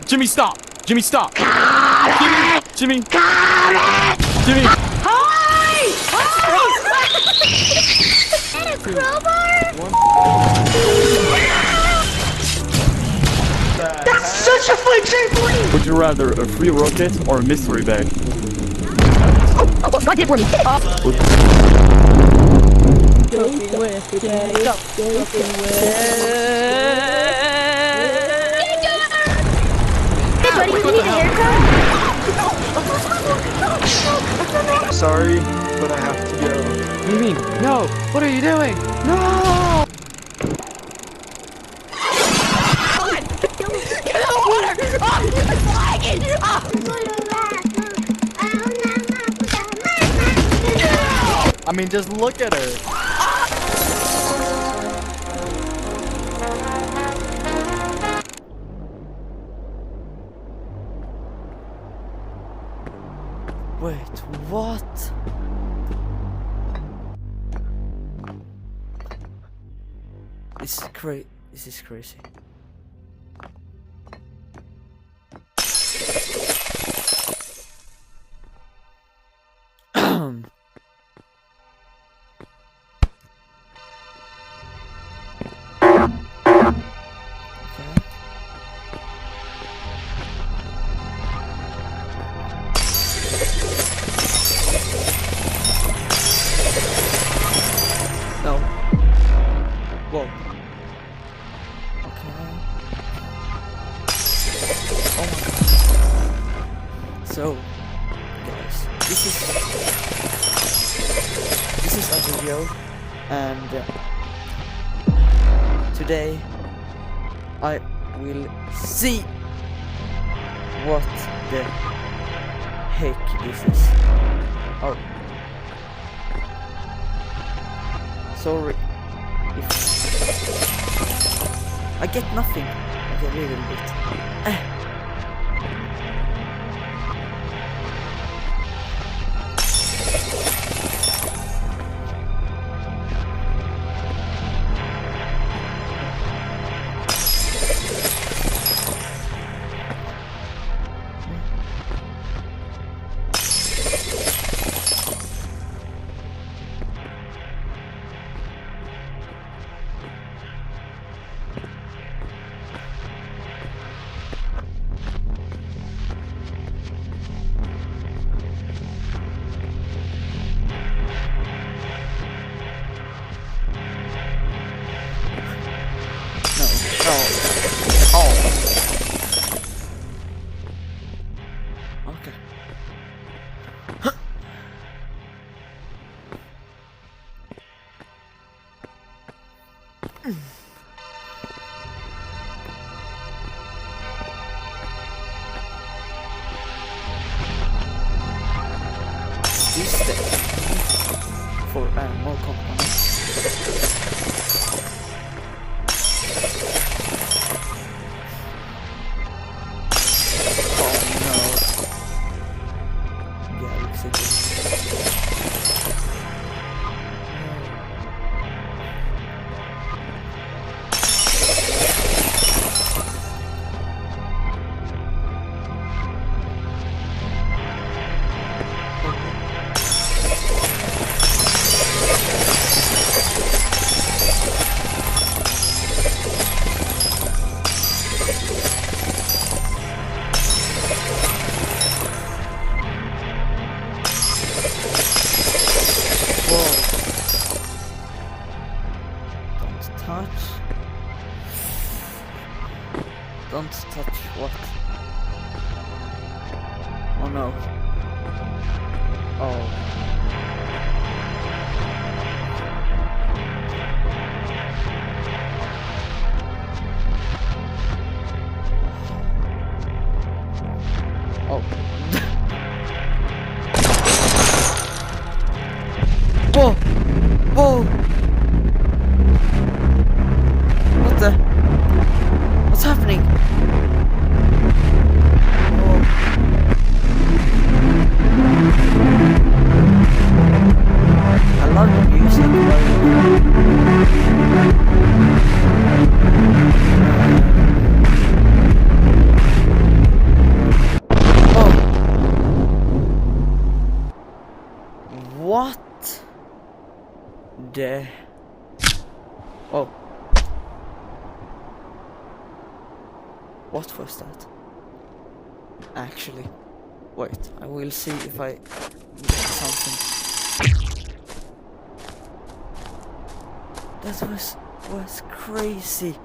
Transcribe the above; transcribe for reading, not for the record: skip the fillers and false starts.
Jimmy, stop! Jimmy, stop! Jimmy! Jimmy! Jimmy! Hi! Is that a crowbar? That's such a fun trampoline! Would you rather a free rocket or a mystery bag? Oh, God did it for me. Soaking wet, yeah, soaking wet. Hey, buddy, you need a haircut? Sorry, but I have to go. What do you mean? No! What are you doing? No! Get out of the water! Oh, it's flagging! I mean, just look at her. Wait, what? This is crazy. No. Whoa. Okay. Oh my god. So, guys, this is a video, and today I will see what the heck this is. Oh. Sorry if I get nothing. I get a little bit. Okay. This step for more components. Don't touch what? Oh no. Oh. Oh. Whoa! Whoa! What the? What's happening? Oh. I love the music, Oh. What was that? Actually, wait, I will see if I get something. That was crazy.